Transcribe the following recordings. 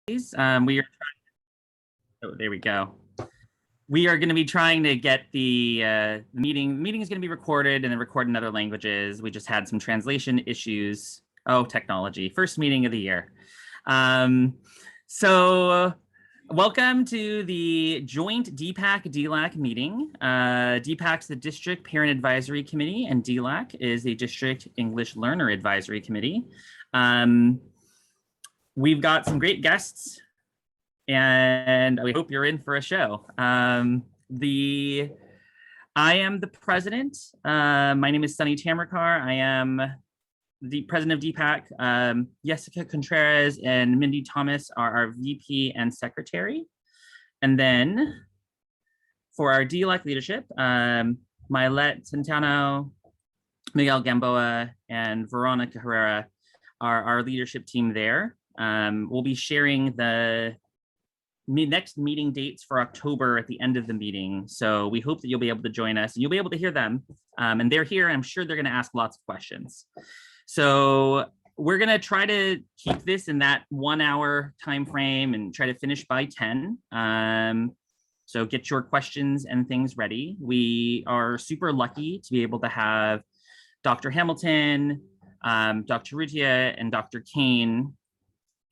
We are oh, there we go. We are going to be trying to get the meeting. The meeting is going to be recorded and then recorded in other languages. We just had some translation issues. Oh, technology. First meeting of the year. So welcome to the joint DPAC DELAC meeting. DPAC is the District Parent Advisory Committee, and DELAC is the District English Learner Advisory Committee. We've got some great guests, and we hope you're in for a show. I am the president. My name is Sunny Tamarkar. I am the president of DPAC. Jessica Contreras and Mindy Thomas are our VP and secretary. And then for our DELAC leadership, Milet Centeno, Miguel Gamboa, and Veronica Herrera are our leadership team there. We'll be sharing the next meeting dates for October at the end of the meeting. So we hope that you'll be able to join us and you'll be able to hear them. And they're here, and I'm sure they're going to ask lots of questions. So we're going to try to keep this in that 1 hour time frame and try to finish by 10. So get your questions and things ready. We are super lucky to be able to have Dr. Hamilton, Dr. Rutia, and Dr. Kane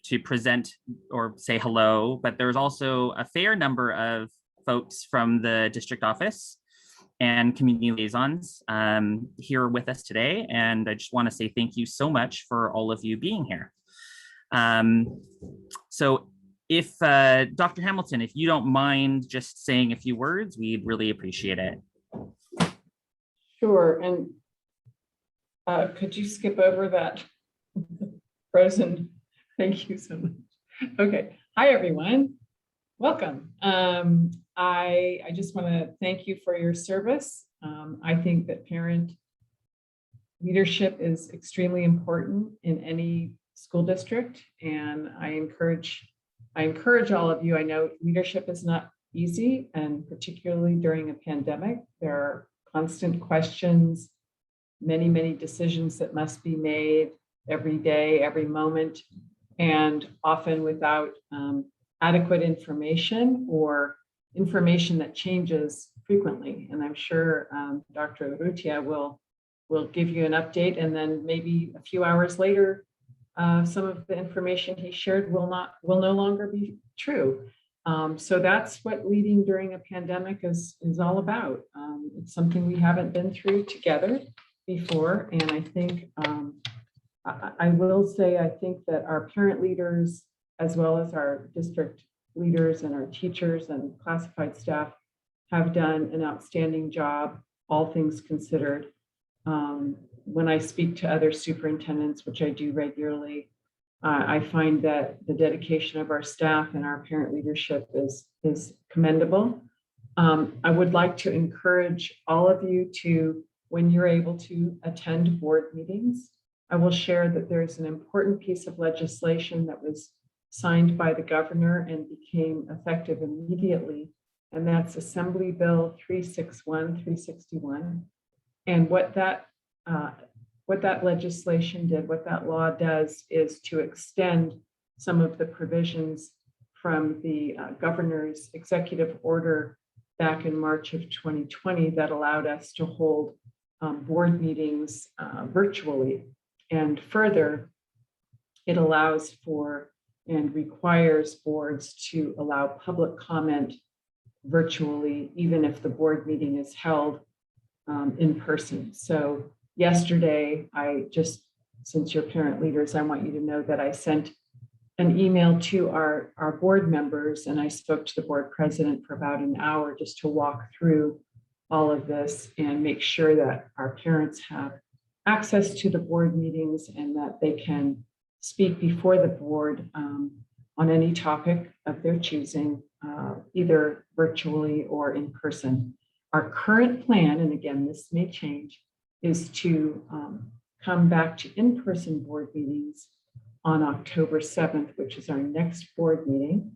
to present or say hello, but there's also a fair number of folks from the district office and community liaisons here with us today. And I just want to say thank you so much for all of you being here. So if Dr. Hamilton, if you don't mind just saying a few words, we'd really appreciate it. Sure, and could you skip over that frozen? Thank you so much. Okay. Hi, everyone. Welcome. I just want to thank you for your service. I think that parent leadership is extremely important in any school district, and I encourage all of you. I know leadership is not easy, and particularly during a pandemic, there are constant questions, many decisions that must be made every day, every moment, and often without adequate information or information that changes frequently. And I'm sure Dr. Rutia will give you an update, and then maybe a few hours later, some of the information he shared will no longer be true. So that's what leading during a pandemic is all about. It's something we haven't been through together before, and I think I will say, I think that our parent leaders, as well as our district leaders and our teachers and classified staff, have done an outstanding job, all things considered. When I speak to other superintendents, which I do regularly, I find that the dedication of our staff and our parent leadership is commendable. I would like to encourage all of you to, when you're able to attend board meetings, I will share that there's an important piece of legislation that was signed by the governor and became effective immediately, and that's Assembly Bill 361. And what that legislation did, what that law does, is to extend some of the provisions from the governor's executive order back in March of 2020 that allowed us to hold board meetings virtually. And further, it allows for and requires boards to allow public comment virtually, even if the board meeting is held in person. So yesterday, since you're parent leaders, I want you to know that I sent an email to our board members, and I spoke to the board president for about an hour just to walk through all of this and make sure that our parents have access to the board meetings and that they can speak before the board on any topic of their choosing, either virtually or in person. Our current plan, and again, this may change, is to come back to in-person board meetings on October 7th, which is our next board meeting.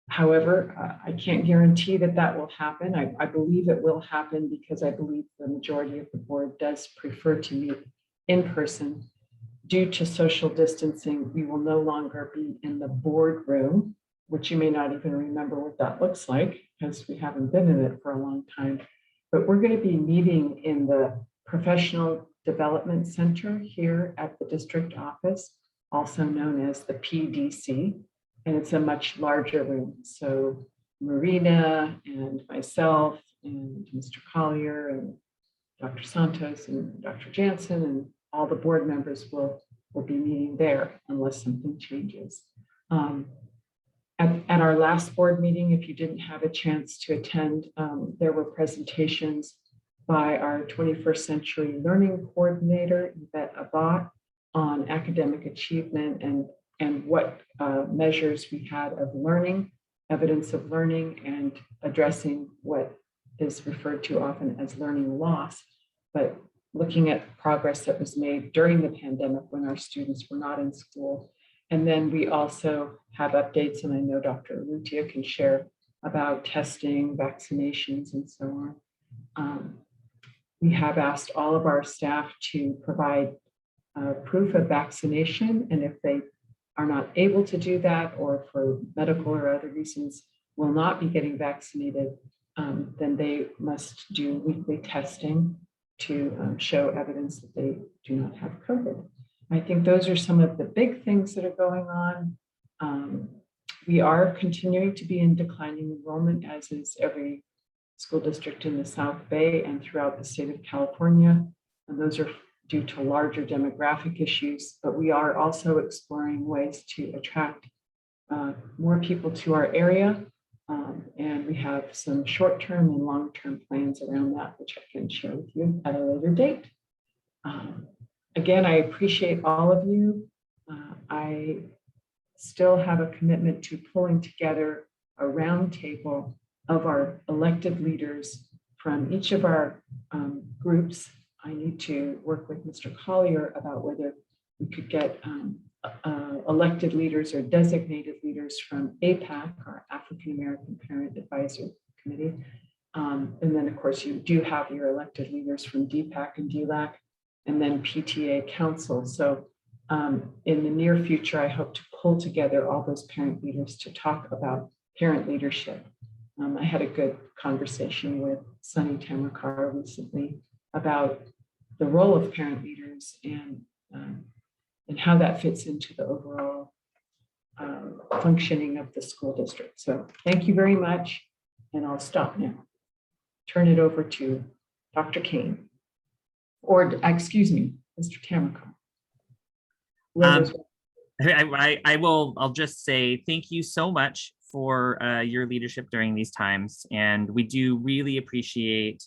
However, I can't guarantee that will happen. I believe it will happen because I believe the majority of the board does prefer to meet in person. due to social distancing, we will no longer be in the boardroom, which you may not even remember what that looks like because we haven't been in it for a long time. But we're going to be meeting in the Professional Development Center here at the district office, also known as the PDC, and it's a much larger room. So Marina and myself and Mr. Collier and Dr. Santos and Dr. Jansen and all the board members will be meeting there unless something changes. At our last board meeting, if you didn't have a chance to attend, there were presentations by our 21st Century Learning Coordinator, Yvette Abbott, on academic achievement and what measures we had of learning, evidence of learning, and addressing what is referred to often as learning loss, but looking at progress that was made during the pandemic when our students were not in school. And then we also have updates, and I know Dr. Rutia can share about testing, vaccinations, and so on. We have asked all of our staff to provide proof of vaccination, and if they are not able to do that, or for medical or other reasons will not be getting vaccinated, then they must do weekly testing to show evidence that they do not have COVID. I think those are some of the big things that are going on. We are continuing to be in declining enrollment, as is every school district in the South Bay and throughout the state of California. And those are due to larger demographic issues, but we are also exploring ways to attract more people to our area. And we have some short-term and long-term plans around that, which I can share with you at a later date. Again, I appreciate all of you. I still have a commitment to pulling together a roundtable of our elected leaders from each of our groups. I need to work with Mr. Collier about whether we could get elected leaders or designated leaders from APAC, our African American Parent Advisory Committee. And then of course you do have your elected leaders from DPAC and DELAC, and then PTA Council. So in the near future, I hope to pull together all those parent leaders to talk about parent leadership. I had a good conversation with Sunny Tamakar recently about the role of parent leaders and how that fits into the overall functioning of the school district. So thank you very much, and I'll stop now. Turn it over to Dr. Kane, or excuse me, Mr. Tamakar. I'll just say thank you so much for your leadership during these times. And we do really appreciate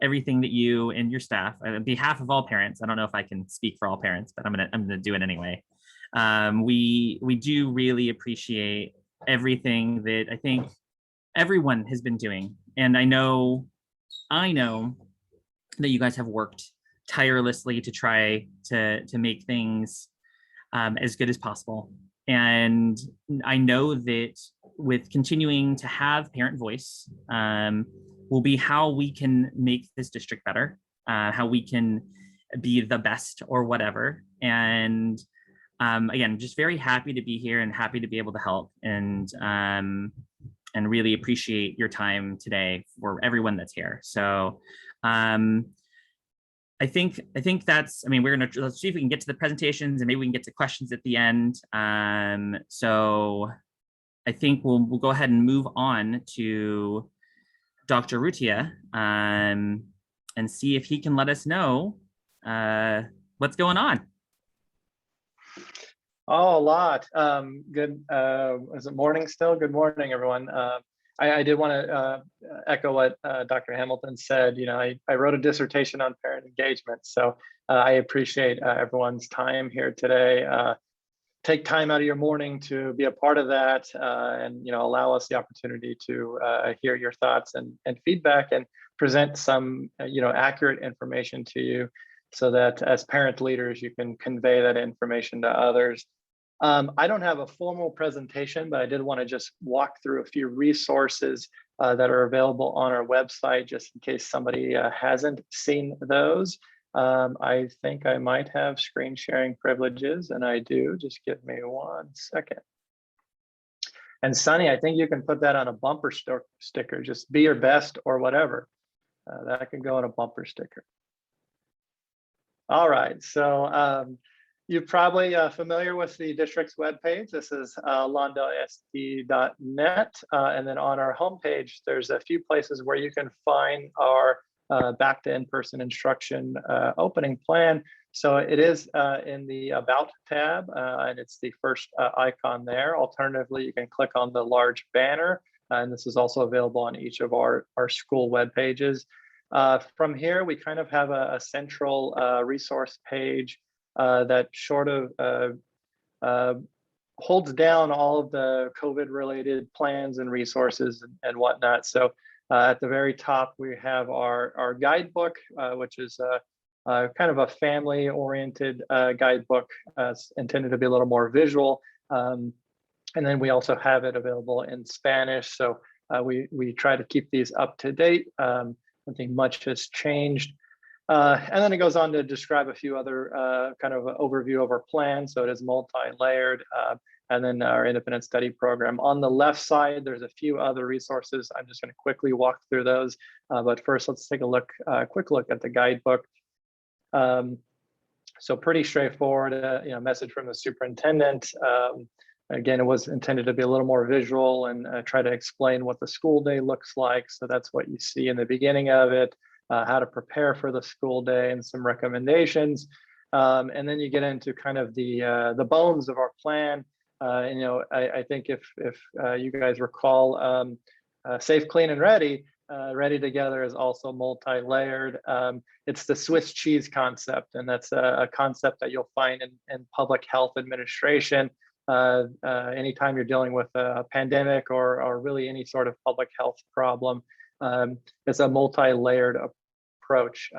everything that you and your staff, on behalf of all parents. I don't know if I can speak for all parents, but I'm gonna do it anyway. We do really appreciate everything that I think everyone has been doing. And I know that you guys have worked tirelessly to try to make things as good as possible. And I know that with continuing to have parent voice will be how we can make this district better, how we can be the best or whatever. And again, just very happy to be here and happy to be able to help, and really appreciate your time today for everyone that's here. So I think that's, let's see if we can get to the presentations and maybe we can get to questions at the end. So I think we'll go ahead and move on to Dr. Rutia and see if he can let us know what's going on. Oh, a lot. Good. Is it morning still? Good morning, everyone. I did want to echo what Dr. Hamilton said. You know, I wrote a dissertation on parent engagement, so I appreciate everyone's time here today. Take time out of your morning to be a part of that, and allow us the opportunity to hear your thoughts and feedback, and present some accurate information to you, so that as parent leaders you can convey that information to others. I don't have a formal presentation, but I did want to just walk through a few resources that are available on our website, just in case somebody hasn't seen those. I think I might have screen sharing privileges, and I do. Just give me 1 second. And Sunny, I think you can put that on a bumper sticker. Just be your best or whatever. That can go on a bumper sticker. All right, so you're probably familiar with the district's webpage. This is lawndalesd.net. And then on our homepage, there's a few places where you can find our back to in-person instruction opening plan. So it is in the About tab, and it's the first icon there. Alternatively, you can click on the large banner, and this is also available on each of our school web pages. From here, we kind of have a central resource page that sort of holds down all of the COVID-related plans and resources and whatnot. So at the very top, we have our guidebook, which is kind of a family-oriented guidebook intended to be a little more visual. And then we also have it available in Spanish. So we try to keep these up to date. I think much has changed. And then it goes on to describe a few other kind of overview of our plan. So it is multi-layered, and then our independent study program. On the left side, there's a few other resources. I'm just going to quickly walk through those. But first, let's take a quick look at the guidebook. So pretty straightforward, message from the superintendent. Again, it was intended to be a little more visual and try to explain what the school day looks like. So that's what you see in the beginning of it. How to prepare for the school day and some recommendations. And then you get into kind of the bones of our plan. I think if you guys recall, Safe, Clean, and Ready, Ready Together is also multi-layered. It's the Swiss cheese concept, and that's a concept that you'll find in public health administration. Anytime you're dealing with a pandemic or really any sort of public health problem. It's a multi-layered approach.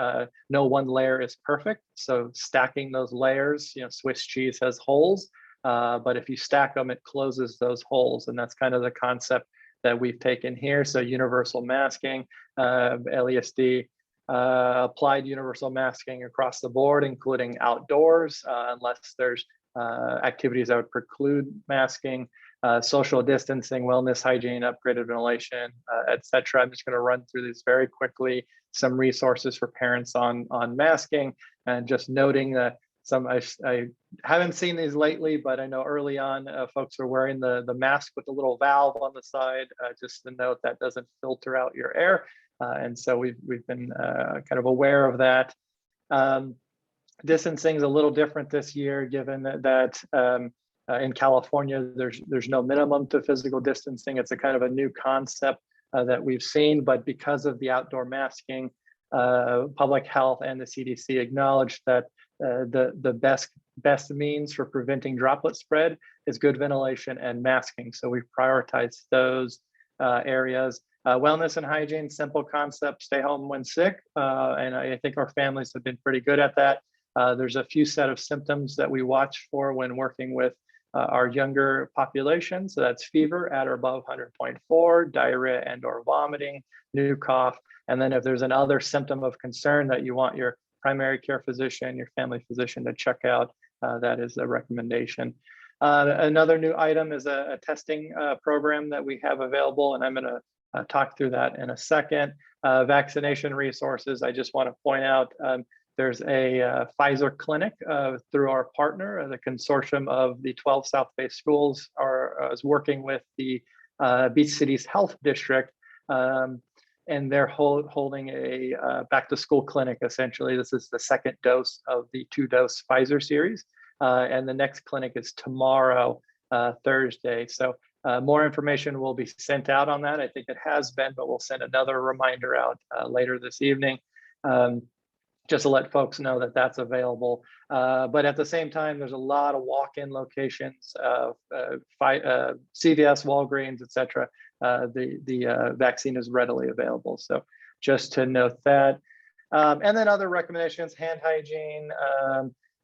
No one layer is perfect. So stacking those layers, Swiss cheese has holes, but if you stack them, it closes those holes. And that's kind of the concept that we've taken here. So universal masking, LESD, applied universal masking across the board, including outdoors, unless there's activities that would preclude masking. Social distancing, wellness, hygiene, upgraded ventilation, etc. I'm just going to run through these very quickly. Some resources for parents on masking, and just noting that I haven't seen these lately, but I know early on folks are wearing the mask with the little valve on the side, just to note that doesn't filter out your air, and so we've been kind of aware of that. Distancing is a little different this year, given that in California, there's no minimum to physical distancing. It's a kind of a new concept that we've seen, but because of the outdoor masking, public health and the CDC acknowledged that the best means for preventing droplet spread is good ventilation and masking. So we've prioritized those areas. Wellness and hygiene, simple concept, stay home when sick. And I think our families have been pretty good at that. There's a few set of symptoms that we watch for when working with our younger population. So that's fever at or above 100.4, diarrhea and or vomiting, new cough. And then if there's another symptom of concern that you want your primary care physician, your family physician to check out, that is a recommendation. Another new item is a testing program that we have available, and I'm going to talk through that in a second. Vaccination resources, I just want to point out, there's a Pfizer clinic through our partner. The consortium of the 12 South-based schools is working with the Beach Cities Health District, and they're holding a back-to-school clinic, essentially. This is the second dose of the 2-dose Pfizer series, and the next clinic is tomorrow, Thursday. So more information will be sent out on that. I think it has been, but we'll send another reminder out later this evening. Just to let folks know that that's available. But at the same time, there's a lot of walk-in locations, CVS, Walgreens, et cetera. The vaccine is readily available. So just to note that. And then other recommendations, hand hygiene.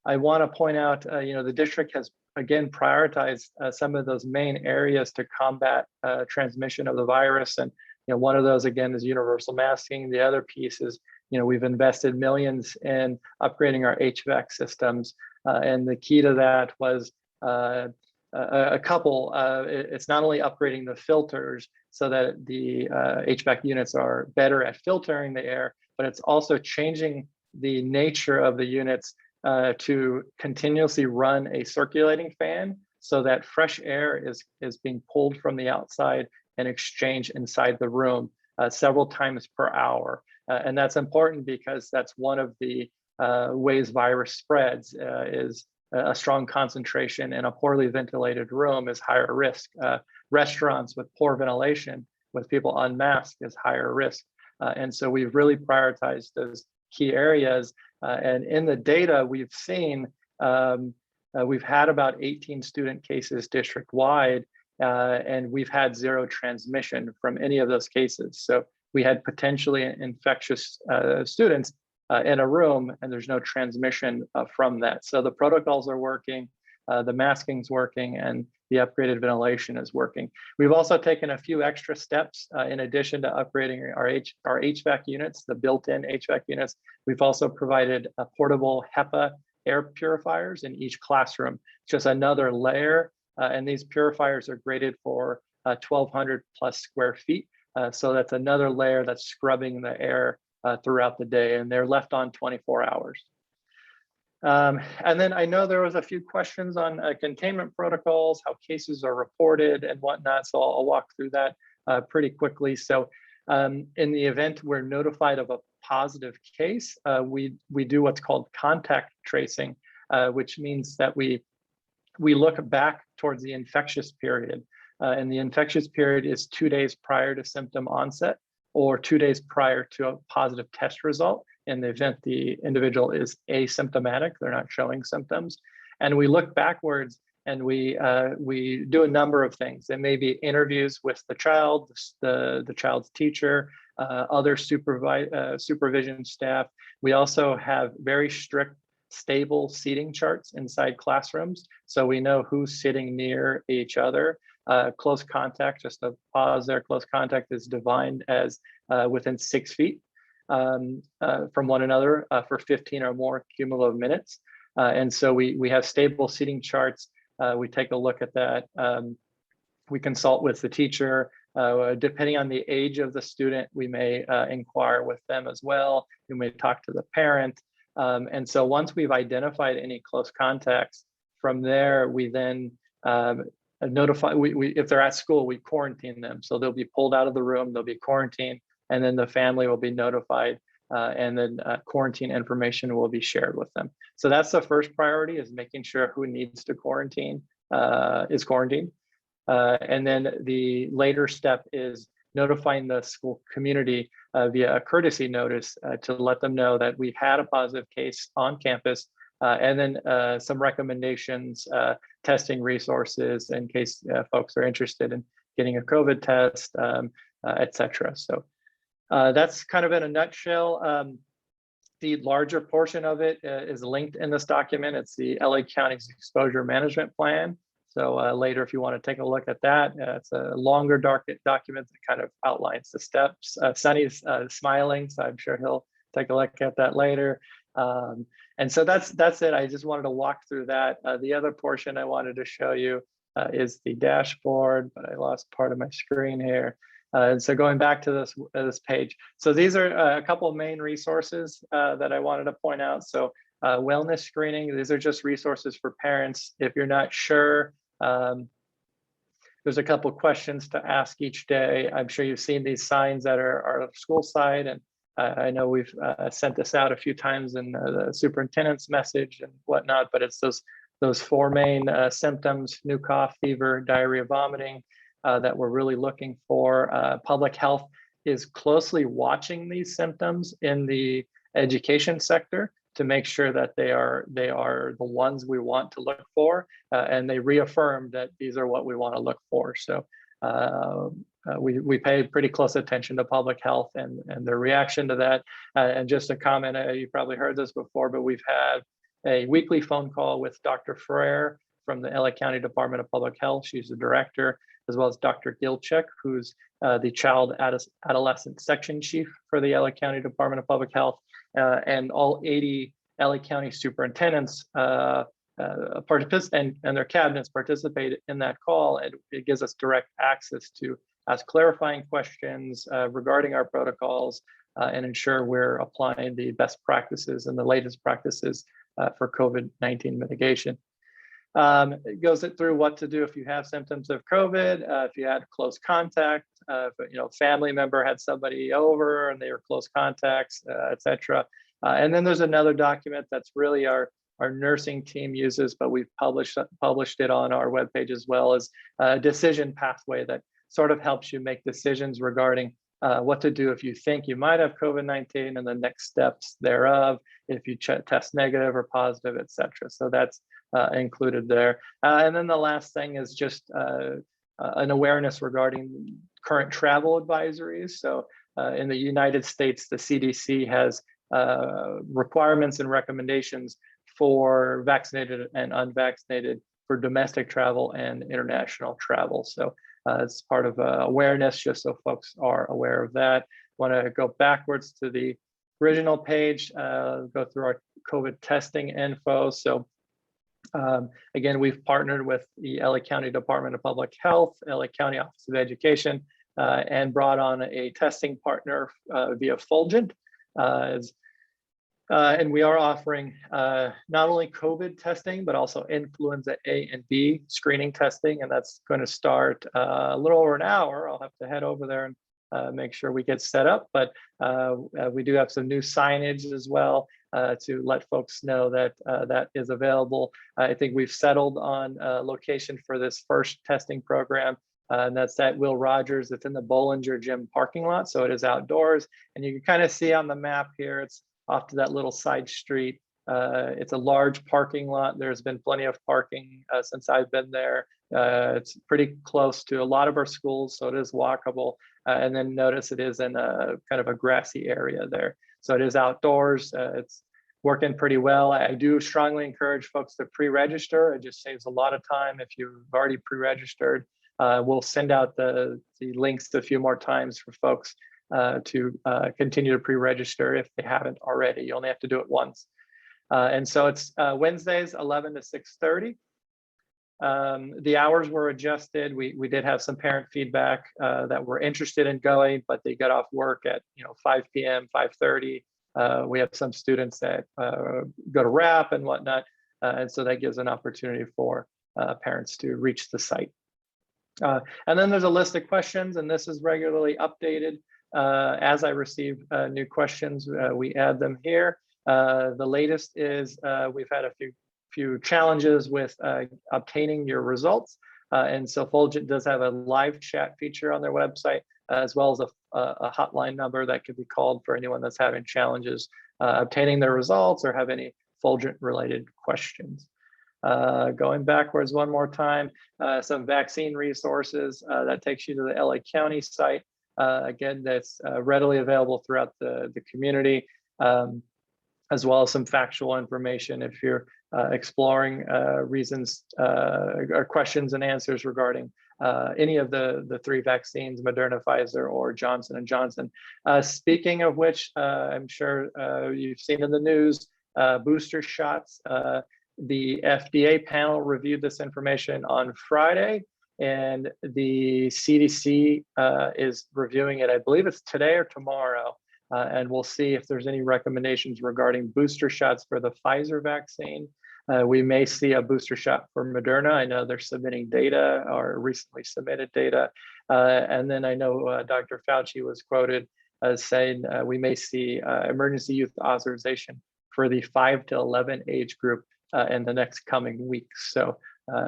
I want to point out, the district has, again, prioritized some of those main areas to combat transmission of the virus. And one of those, again, is universal masking. The other piece is we've invested millions in upgrading our HVAC systems. And the key to that was a couple. It's not only upgrading the filters so that the HVAC units are better at filtering the air, but it's also changing the nature of the units to continuously run a circulating fan so that fresh air is being pulled from the outside and exchanged inside the room several times per hour. And that's important because that's one of the ways virus spreads is a strong concentration in a poorly ventilated room is higher risk. Restaurants with poor ventilation with people unmasked is higher risk. And so we've really prioritized those key areas. And in the data we've seen, we've had about 18 student cases district-wide, and we've had zero transmission from any of those cases. So we had potentially infectious students in a room, and there's no transmission from that. So the protocols are working, the masking's working, and the upgraded ventilation is working. We've also taken a few extra steps in addition to upgrading our HVAC units, the built-in HVAC units. We've also provided portable HEPA air purifiers in each classroom, just another layer. And these purifiers are graded for 1,200 plus square feet. So that's another layer that's scrubbing the air throughout the day, and they're left on 24 hours. And then I know there was a few questions on containment protocols, how cases are reported and whatnot. So I'll walk through that pretty quickly. So in the event we're notified of a positive case, we do what's called contact tracing, which means that we look back towards the infectious period. And the infectious period is 2 days prior to symptom onset or 2 days prior to a positive test result in the event the individual is asymptomatic, they're not showing symptoms. And we look backwards and we do a number of things. There may be interviews with the child, the child's teacher, other supervision staff. We also have very strict stable seating charts inside classrooms. So we know who's sitting near each other. Close contact, just to pause there, close contact is defined as within 6 feet from one another for 15 or more cumulative minutes. And so we have stable seating charts. We take a look at that. We consult with the teacher. Depending on the age of the student, we may inquire with them as well. We may talk to the parent. And so once we've identified any close contacts, from there, we then notify, if they're at school, we quarantine them. So they'll be pulled out of the room, they'll be quarantined, and then the family will be notified, and then quarantine information will be shared with them. So that's the first priority, is making sure who needs to quarantine is quarantined. And then the later step is notifying the school community via a courtesy notice to let them know that we've had a positive case on campus, and then some recommendations, testing resources in case folks are interested in getting a COVID test, et cetera. So that's kind of in a nutshell. The larger portion of it is linked in this document. It's the LA County's Exposure Management Plan. So later, if you want to take a look at that, it's a longer document that kind of outlines the steps. Sunny's smiling, so I'm sure he'll take a look at that later. And so that's it. I just wanted to walk through that. The other portion I wanted to show you is the dashboard, but I lost part of my screen here. And so going back to this page. So these are a couple of main resources that I wanted to point out. So wellness screening, these are just resources for parents. If you're not sure, there's a couple of questions to ask each day. I'm sure you've seen these signs that are school side, and I know we've sent this out a few times in the superintendent's message and whatnot, but it's those four main symptoms: flu, cough, fever, diarrhea, vomiting, that we're really looking for. Public health is closely watching these symptoms in the education sector to make sure that they are the ones we want to look for, and they reaffirm that these are what we want to look for. So we pay pretty close attention to public health and their reaction to that. And just a comment, you probably heard this before, but we've had a weekly phone call with Dr. Ferrer from the LA County Department of Public Health. She's the director, as well as Dr. Gilchek, who's the Child Adolescent Section Chief for the LA County Department of Public Health, and all 80 LA County superintendents participate and their cabinets participate in that call, and it gives us direct access to ask clarifying questions regarding our protocols and ensure we're applying the best practices and the latest practices for COVID-19 mitigation. It goes through what to do if you have symptoms of COVID, if you had close contact, if family member had somebody over and they were close contacts, etc. And then there's another document that's really our nursing team uses, but we've published it on our webpage as well, as a decision pathway that sort of helps you make decisions regarding what to do if you think you might have COVID-19 and the next steps thereof, if you test negative or positive, etc. So that's included there. And then the last thing is just an awareness regarding current travel advisories. So in the United States, the CDC has requirements and recommendations for vaccinated and unvaccinated for domestic travel and international travel. So it's part of awareness, just so folks are aware of that. Want to go backwards to the original page, go through our COVID testing info. So again, we've partnered with the LA County Department of Public Health, LA County Office of Education, and brought on a testing partner via Fulgent. And we are offering not only COVID testing, but also influenza A and B screening testing. And that's going to start a little over an hour. I'll have to head over there and make sure we get set up. But we do have some new signage as well to let folks know that that is available. I think we've settled on a location for this first testing program. And that's at Will Rogers. It's in the Bollinger Gym parking lot. So it is outdoors. And you can kind of see on the map here, it's off to that little side street. It's a large parking lot. There's been plenty of parking since I've been there. It's pretty close to a lot of our schools, so it is walkable. And then notice it is in a kind of a grassy area there. So it is outdoors. It's working pretty well. I do strongly encourage folks to pre-register. It just saves a lot of time if you've already pre-registered. We'll send out the links a few more times for folks to continue to pre-register if they haven't already. You only have to do it once. And so it's Wednesdays, 11 to 6:30. The hours were adjusted. We did have some parent feedback that were interested in going, but they got off work at 5 p.m., 5:30. We have some students that go to RAP and whatnot. And so that gives an opportunity for parents to reach the site. And then there's a list of questions, and this is regularly updated. As I receive new questions, we add them here. The latest is we've had a few challenges with obtaining your results. And so Fulgent does have a live chat feature on their website, as well as a hotline number that could be called for anyone that's having challenges obtaining their results or have any Fulgent related questions. Going backwards one more time, some vaccine resources that takes you to the LA County site. Again, that's readily available throughout the community, as well as some factual information if you're exploring reasons or questions and answers regarding any of the three vaccines, Moderna, Pfizer, or Johnson & Johnson. Speaking of which, I'm sure you've seen in the news, booster shots. The FDA panel reviewed this information on Friday, and the CDC is reviewing it. I believe it's today or tomorrow, and we'll see if there's any recommendations regarding booster shots for the Pfizer vaccine. We may see a booster shot for Moderna. I know they're submitting data or recently submitted data. And then I know Dr. Fauci was quoted as saying we may see emergency use authorization for the 5 to 11 age group in the next coming weeks. So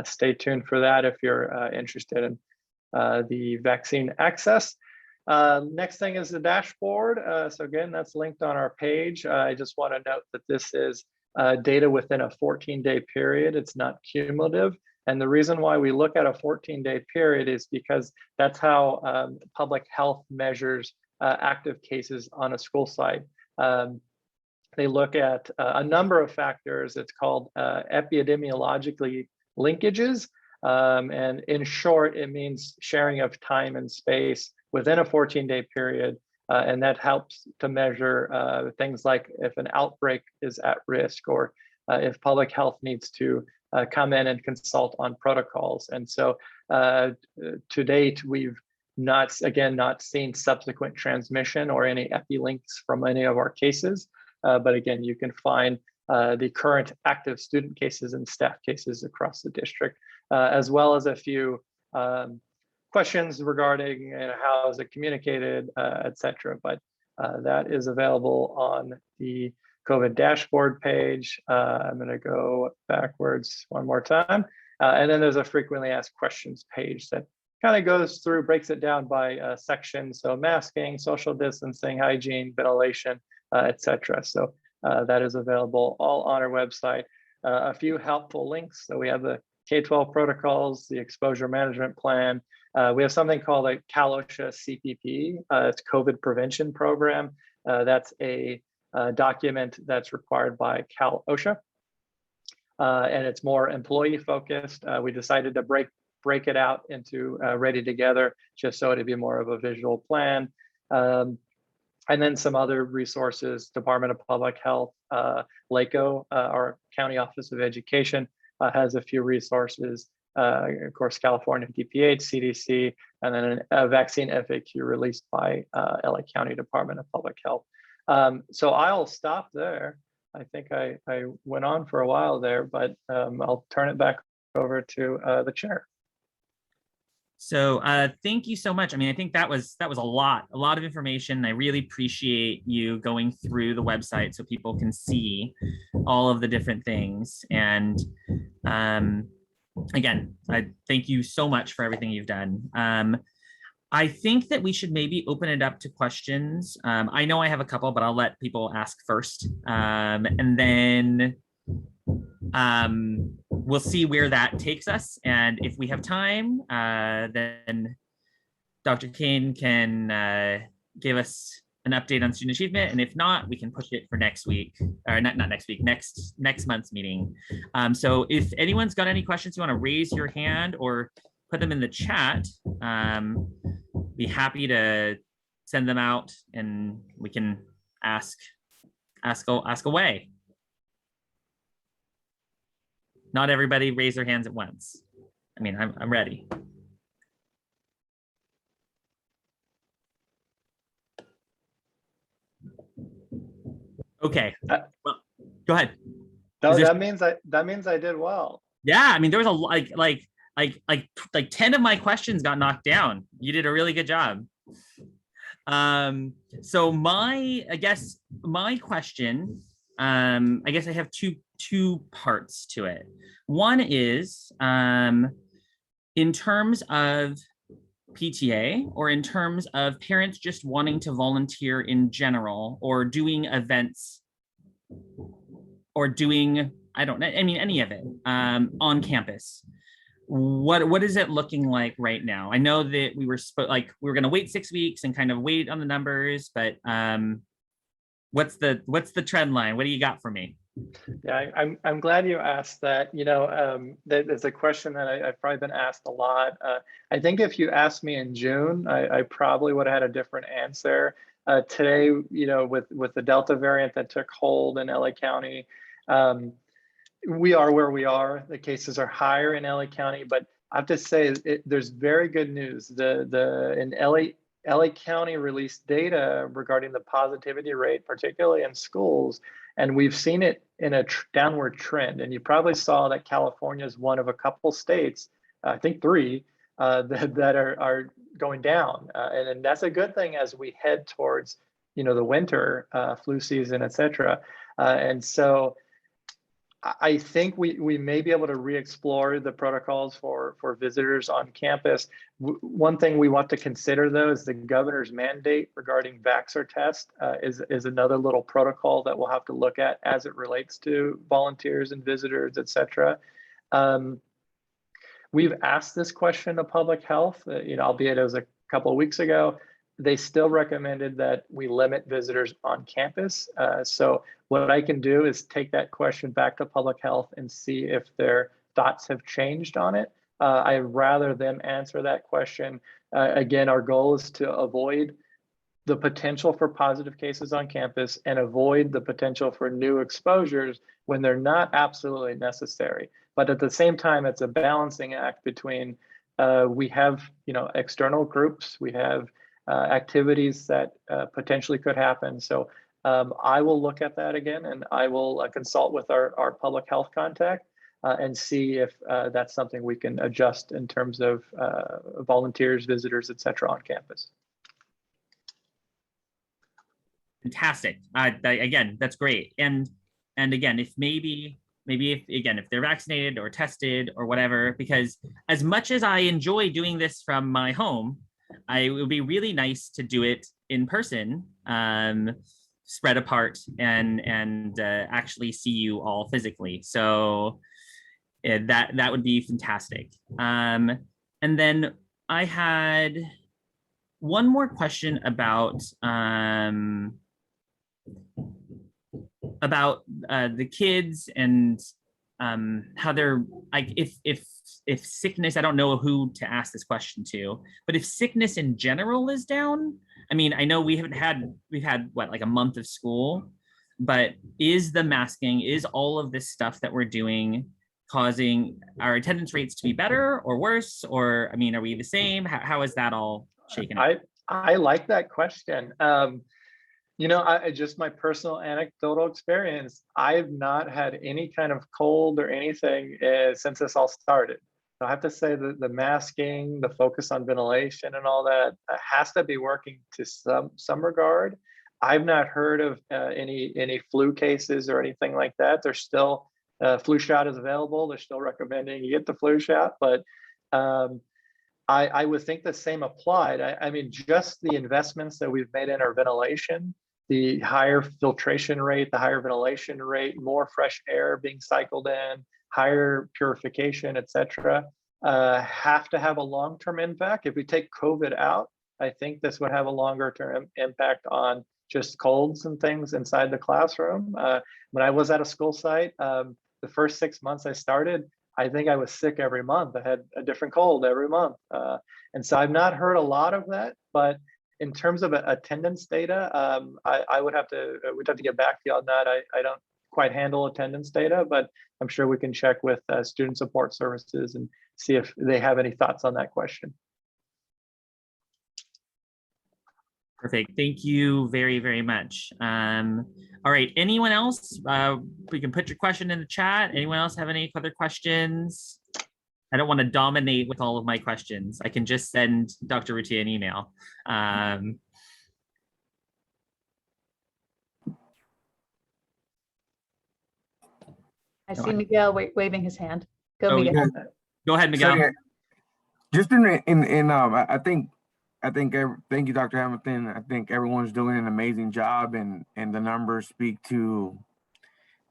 stay tuned for that if you're interested in the vaccine access. Next thing is the dashboard. So again, that's linked on our page. I just want to note that this is data within a 14-day period. It's not cumulative. And the reason why we look at a 14-day period is because that's how public health measures active cases on a school site. They look at a number of factors. It's called epidemiologically linkages. And in short, it means sharing of time and space within a 14-day period. And that helps to measure things like if an outbreak is at risk, or if public health needs to come in and consult on protocols. And so to date, we've not seen subsequent transmission or any epi links from any of our cases. But again, you can find the current active student cases and staff cases across the district, as well as a few questions regarding how is it communicated, et cetera. But that is available on the COVID dashboard page. I'm going to go backwards one more time. And then there's a frequently asked questions page that kind of goes through, breaks it down by section. So masking, social distancing, hygiene, ventilation, et cetera. So that is available all on our website. A few helpful links. So we have the K-12 protocols, the exposure management plan. We have something called a Cal-OSHA CPP. It's COVID prevention program. That's a document that's required by Cal-OSHA. And it's more employee focused. We decided to break it out into Ready Together, just so it'd be more of a visual plan. And then some other resources, Department of Public Health, LACO, our County Office of Education, has a few resources. Of course, California DPAC, CDC, and then a vaccine FAQ released by LA County Department of Public Health. So I'll stop there. I think I went on for a while there, but I'll turn it back over to the chair. So thank you so much. I mean, I think that was a lot of information. I really appreciate you going through the website so people can see all of the different things. And again, I thank you so much for everything you've done. I think that we should maybe open it up to questions. I know I have a couple, but I'll let people ask first. And then we'll see where that takes us. And if we have time, then Dr. Kane can give us an update on student achievement. And if not, we can push it for next week, or not next week, next month's meeting. So if anyone's got any questions, you want to raise your hand or put them in the chat, be happy to send them out and we can ask away. Not everybody raise their hands at once. I mean, I'm ready. Okay, well, go ahead. No, that means I did well. Yeah, I mean, there was a like 10 of my questions got knocked down. You did a really good job. So my question, I guess I have two parts to it. One is in terms of PTA, or in terms of parents just wanting to volunteer in general, or doing events, or doing, I don't know, I mean, any of it on campus. What is it looking like right now? I know that we were going to wait 6 weeks and kind of wait on the numbers, but what's the trend line? What do you got for me? Yeah, I'm glad you asked that. You know, there's a question that I've probably been asked a lot. I think if you asked me in June, I probably would have had a different answer. Today, you know, with the Delta variant that took hold in LA County, we are where we are. The cases are higher in LA County, but I have to say there's very good news. In LA County released data regarding the positivity rate, particularly in schools, and we've seen it in a downward trend. And you probably saw that California is one of a couple states, I think 3, that are going down, and that's a good thing as we head towards, you know, the winter flu season, et cetera. And so I think we may be able to re-explore the protocols for visitors on campus. One thing we want to consider, though, is the governor's mandate regarding vaxxer test is another little protocol that we'll have to look at as it relates to volunteers and visitors, et cetera. We've asked this question to public health, you know, albeit it was a couple of weeks ago. They still recommended that we limit visitors on campus. So what I can do is take that question back to public health and see if they're thoughts have changed on it. I'd rather them answer that question. Again, our goal is to avoid the potential for positive cases on campus and avoid the potential for new exposures when they're not absolutely necessary. But at the same time, it's a balancing act between we have, external groups, we have activities that potentially could happen. So I will look at that again, and I will consult with our public health contact and see if that's something we can adjust in terms of volunteers, visitors, et cetera, on campus. Fantastic. Again, that's great. And again, if if they're vaccinated or tested or whatever, because as much as I enjoy doing this from my home, it would be really nice to do it in person, spread apart, and actually see you all physically. So that would be fantastic. And then I had one more question about the kids and how they're like, if sickness, I don't know who to ask this question to, but if sickness in general is down, I mean, I know we've had what, like a month of school, but is the masking, is all of this stuff that we're doing causing our attendance rates to be better or worse? Or, I mean, are we the same? How is that all shaken up? I like that question. Just my personal anecdotal experience, I've not had any kind of cold or anything since this all started. So I have to say that the masking, the focus on ventilation and all that has to be working to some regard. I've not heard of any flu cases or anything like that. There's still flu shot is available. They're still recommending you get the flu shot, but I would think the same applied. I mean, just the investments that we've made in our ventilation, the higher filtration rate, the higher ventilation rate, more fresh air being cycled in, higher purification, et cetera, have to have a long-term impact. If we take COVID out, I think this would have a longer-term impact on just colds and things inside the classroom. When I was at a school site, the first 6 months I started, I think I was sick every month. I had a different cold every month. And so I've not heard a lot of that, but in terms of attendance data, we'd have to get back to you on that. I don't quite handle attendance data, but I'm sure we can check with student support services and see if they have any thoughts on that question. Perfect. Thank you very, very much. All right. Anyone else? We can put your question in the chat. Anyone else have any other questions? I don't want to dominate with all of my questions. I can just send Dr. Rutia an email. I see Miguel waving his hand. Go, Miguel. Yeah. Go ahead, Miguel. So, just I think thank you, Dr. Hamilton. I think everyone's doing an amazing job, and the numbers speak to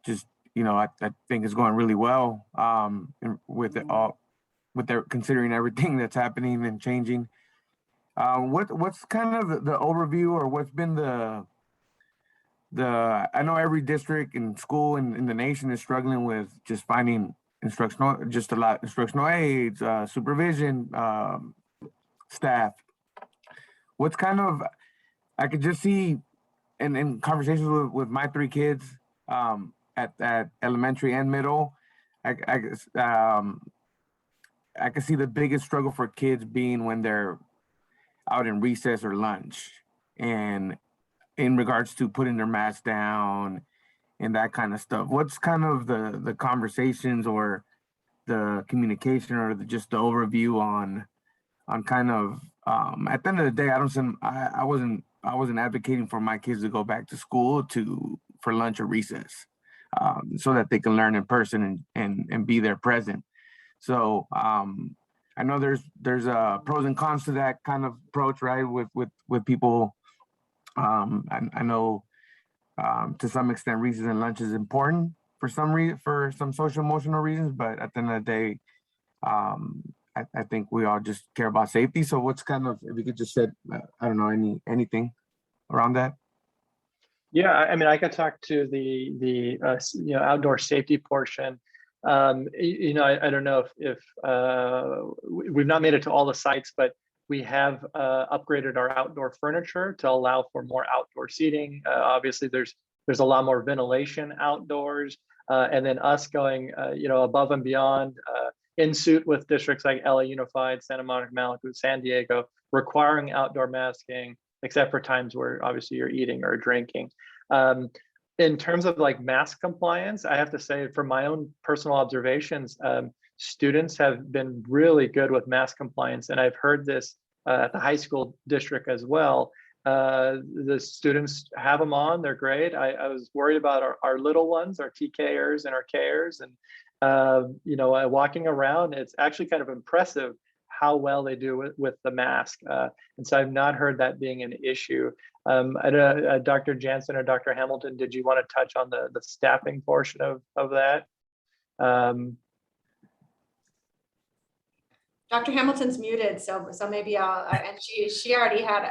just, I think it's going really well with it all, with their considering everything that's happening and changing. What's kind of the overview, or what's been the I know every district and school in the nation is struggling with just finding instructional aides, supervision, staff. What's kind of, I could just see in conversations with my 3 kids at elementary and middle, I can see the biggest struggle for kids being when they're out in recess or lunch, and in regards to putting their mask down and that kind of stuff. What's kind of the conversations or the communication or just the overview on kind of at the end of the day, I wasn't advocating for my kids to go back to school for lunch or recess, so that they can learn in person and be there present. So I know there's pros and cons to that kind of approach, right? With people, I know to some extent recess and lunch is important for some social emotional reasons, but at the end of the day, I think we all just care about safety. So what's kind of, if you could just say, I don't know, anything around that? Yeah, I mean, I could talk to the outdoor safety portion. I don't know if we've not made it to all the sites, but we have upgraded our outdoor furniture to allow for more outdoor seating. Obviously, there's a lot more ventilation outdoors, and then us going, above and beyond in suit with districts like LA Unified, Santa Monica, Malibu, San Diego, requiring outdoor masking, except for times where obviously you're eating or drinking. In terms of like mask compliance, I have to say from my own personal observations, students have been really good with mask compliance. And I've heard this at the high school district as well. The students have them on, they're great. I was worried about our little ones, our TKers and our Kers. And, walking around, it's actually kind of impressive how well they do with the mask. And so I've not heard that being an issue. Dr. Jansen or Dr. Hamilton, did you want to touch on the staffing portion of that? Dr. Hamilton's muted, so maybe I'll, and she already had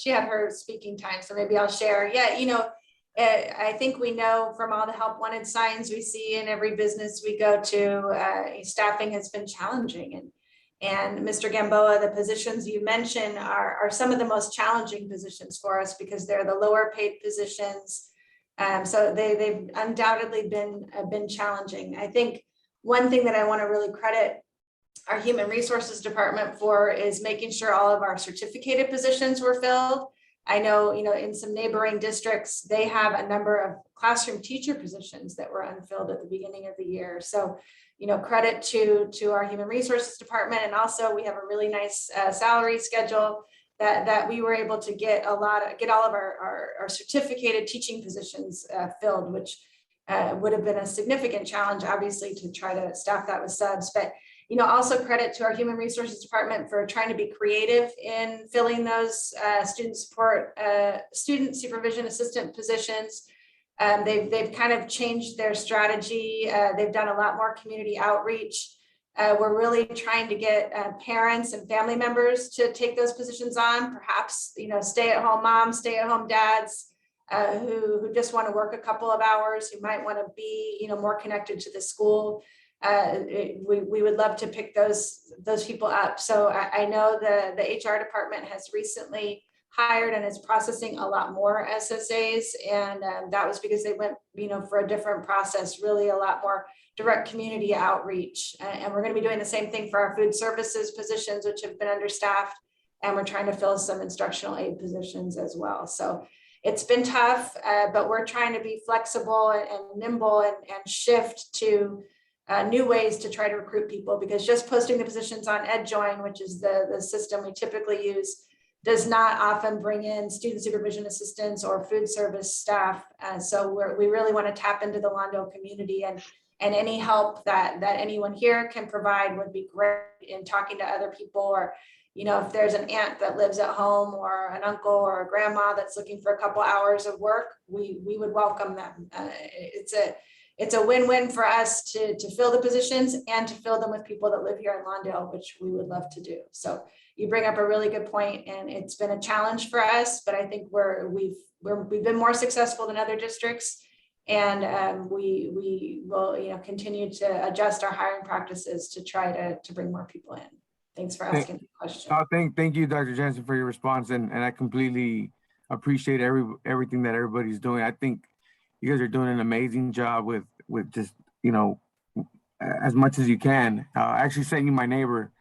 her speaking time, so maybe I'll share. Yeah, I think we know from all the help wanted signs we see in every business we go to, staffing has been challenging. And Mr. Gamboa, the positions you mentioned are some of the most challenging positions for us because they're the lower paid positions. So they've undoubtedly been challenging. I think one thing that I want to really credit our human resources department for is making sure all of our certificated positions were filled. I know, in some neighboring districts, they have a number of classroom teacher positions that were unfilled at the beginning of the year. So, credit to our human resources department. And also we have a really nice salary schedule that we were able to get all of our certificated teaching positions filled, which would have been a significant challenge, obviously, to try to staff that with subs. But also credit to our human resources department for trying to be creative in filling those student supervision assistant positions. They've kind of changed their strategy. They've done a lot more community outreach. We're really trying to get parents and family members to take those positions on, perhaps, stay-at-home moms, stay-at-home dads who just want to work a couple of hours, who might want to be, more connected to the school. We would love to pick those people up. So I know the HR department has recently hired and is processing a lot more SSAs, and that was because they went, for a different process, really a lot more direct community outreach. And we're going to be doing the same thing for our food services positions, which have been understaffed, and we're trying to fill some instructional aid positions as well. So it's been tough, but we're trying to be flexible and nimble and shift to new ways to try to recruit people, because just posting the positions on EdJoin, which is the system we typically use, does not often bring in student supervision assistants or food service staff. So we really want to tap into the Lawndale community, and any help that anyone here can provide would be great in talking to other people, or if there's an aunt that lives at home, or an uncle or a grandma that's looking for a couple hours of work, we would welcome them. It's a win-win for us to fill the positions and to fill them with people that live here in Lawndale, which we would love to do. So you bring up a really good point, and it's been a challenge for us, but I think we've been more successful than other districts, and we will continue to adjust our hiring practices to try to bring more people in. Thanks for asking the question. Thank you, Dr. Jensen, for your response, and I completely appreciate everything that everybody's doing. I think you guys are doing an amazing job with just, as much as you can. I actually sent you my neighbor.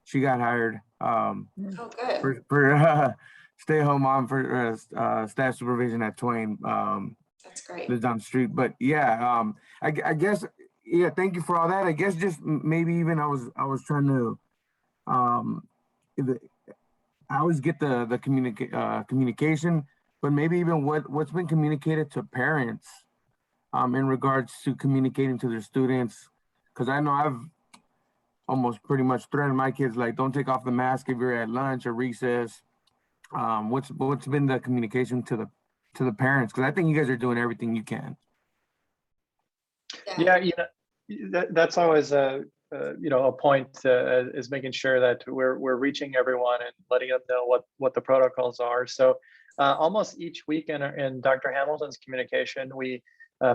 She got hired Good. for stay-at-home mom for staff supervision at Twain. That's great. Lives down the street. But yeah, I guess, yeah, thank you for all that. I guess just maybe even I was trying to, I always get the communication, but maybe even what's been communicated to parents in regards to communicating to their students. Because I know I've almost pretty much threatened my kids, like, don't take off the mask if you're at lunch or recess. What's been the communication to the parents? Because I think you guys are doing everything you can. Yeah, that's always a point is making sure that we're reaching everyone and letting them know what the protocols are. So almost each week in Dr. Hamilton's communication, we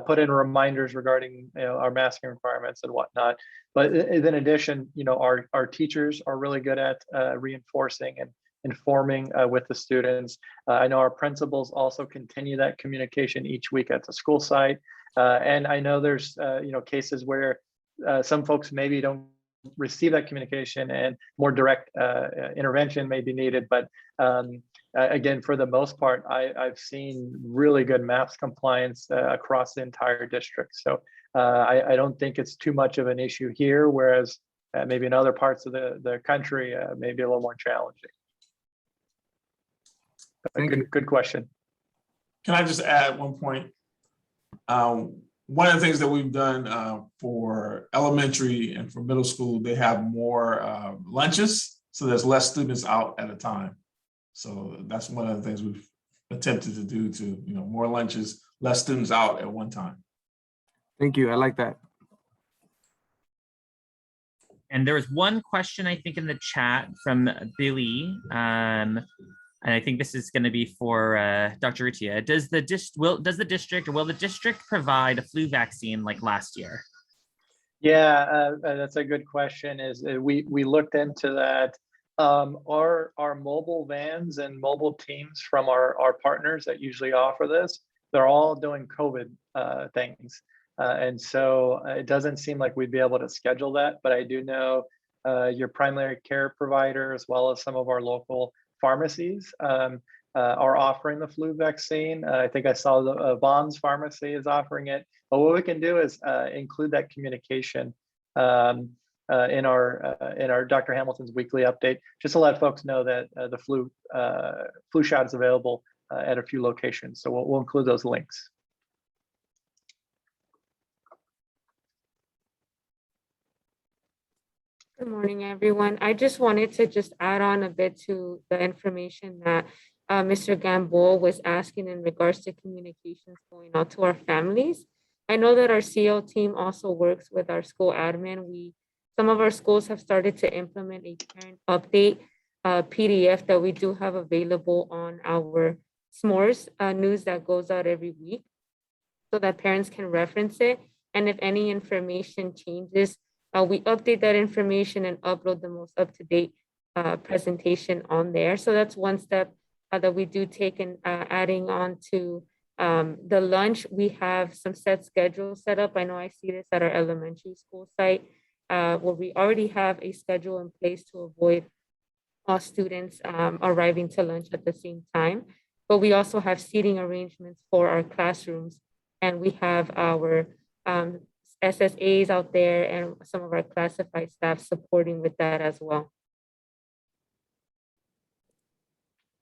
put in reminders regarding our masking requirements and whatnot. But in addition, our teachers are really good at reinforcing and informing with the students. I know our principals also continue that communication each week at the school site. And I know there's cases where some folks maybe don't receive that communication and more direct intervention may be needed. But again, for the most part, I've seen really good MAPS compliance across the entire district. So I don't think it's too much of an issue here, whereas maybe in other parts of the country, maybe a little more challenging. Good question. Can I just add one point? One of the things that we've done for elementary and for middle school, they have more lunches, so there's less students out at a time. So that's one of the things we've attempted to do to, more lunches, less students out at one time. Thank you. I like that. And there was one question, I think, in the chat from Billy. And I think this is going to be for Dr. Rutia. Will the district provide a flu vaccine like last year? Yeah, that's a good question. We looked into that. Our mobile vans and mobile teams from our partners that usually offer this, they're all doing COVID things. And so it doesn't seem like we'd be able to schedule that, but I do know your primary care provider, as well as some of our local pharmacies are offering the flu vaccine. I think I saw the Vaughn's pharmacy is offering it. But what we can do is include that communication in our Dr. Hamilton's weekly update, just to let folks know that the flu shot is available at a few locations. So we'll include those links. Good morning, everyone. I just wanted to add on a bit to the information that Mr. Gamboa was asking in regards to communications going out to our families. I know that our CO team also works with our school admin. Some of our schools have started to implement a parent update PDF that we do have available on our SMORES news that goes out every week, so that parents can reference it. And if any information changes, we update that information and upload the most up-to-date presentation on there. So that's one step that we do take. And adding on to the lunch, we have some set schedules set up. I know I see this at our elementary school site, where we already have a schedule in place to avoid all students arriving to lunch at the same time. But we also have seating arrangements for our classrooms, and we have our SSAs out there and some of our classified staff supporting with that as well.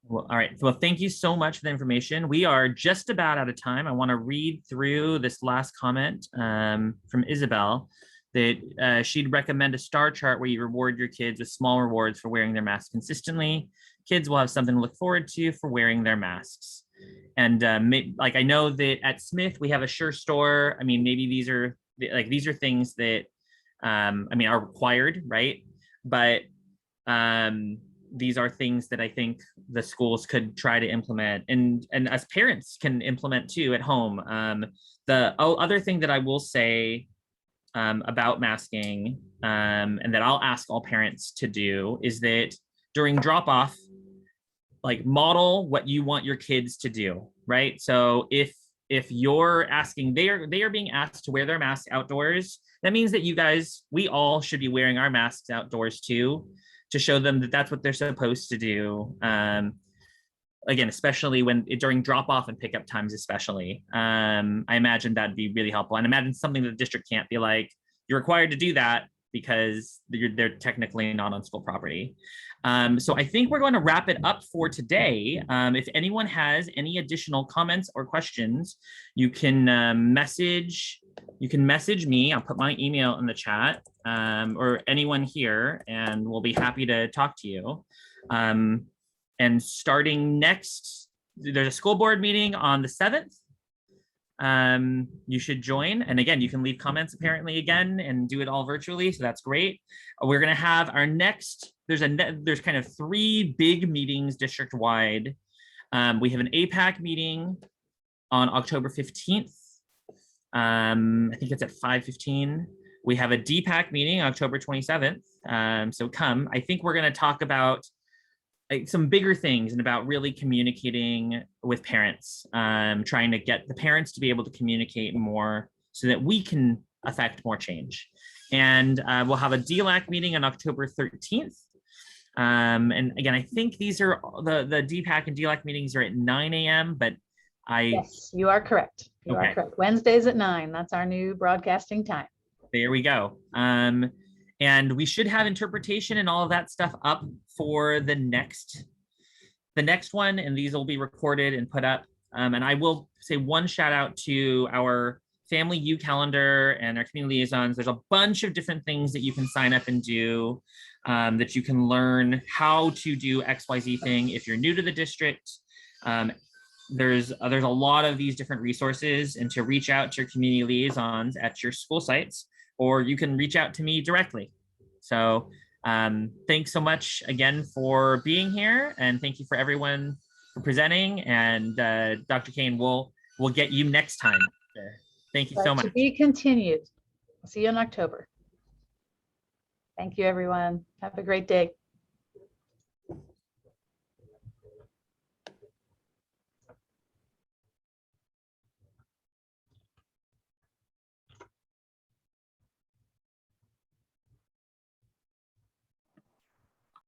Well, all right. Well, thank you so much for the information. We are just about out of time. I want to read through this last comment from Isabel, that she'd recommend a star chart where you reward your kids with small rewards for wearing their masks consistently. Kids will have something to look forward to for wearing their masks. And like, I know that at Smith, we have a Sure Store. I mean, maybe these are things that, are required, right? But these are things that I think the schools could try to implement, and as parents can implement too at home. The other thing that I will say about masking, and that I'll ask all parents to do, is that during drop-off, like, model what you want your kids to do, right? So if you're asking, they are being asked to wear their masks outdoors, that means that we all should be wearing our masks outdoors too, to show them that that's what they're supposed to do. Again, especially during drop off and pickup times, especially. I imagine that'd be really helpful. And imagine something that the district can't be like, you're required to do that because they're technically not on school property. So I think we're going to wrap it up for today. If anyone has any additional comments or questions, you can message me. I'll put my email in the chat, or anyone here, and we'll be happy to talk to you. And starting next, there's a school board meeting on the 7th. You should join. And again, you can leave comments apparently again and do it all virtually. So that's great. We're going to have our next, there's kind of 3 big meetings district wide. We have an APAC meeting on October 15th. I think it's at 5:15. We have a DPAC meeting October 27th. So come. I think we're going to talk about some bigger things and about really communicating with parents, trying to get the parents to be able to communicate more so that we can affect more change. And we'll have a DELAC meeting on October 13th. And again, I think these are the DPAC and DELAC meetings are at 9 a.m., but Yes, you are correct. You Okay. are correct. Wednesdays at 9. That's our new broadcasting time. There we go. And we should have interpretation and all of that stuff up for the next one, and these will be recorded and put up. And I will say one shout out to our Family U calendar and our community liaisons. There's a bunch of different things that you can sign up and do, that you can learn how to do XYZ thing if you're new to the district. There's a lot of these different resources, and to reach out to your community liaisons at your school sites, or you can reach out to me directly. So thanks so much again for being here, and thank you for everyone for presenting. And Dr. Kane, we'll get you next time. Thank you so much. To be continued. I'll see you in October. Thank you, everyone. Have a great day.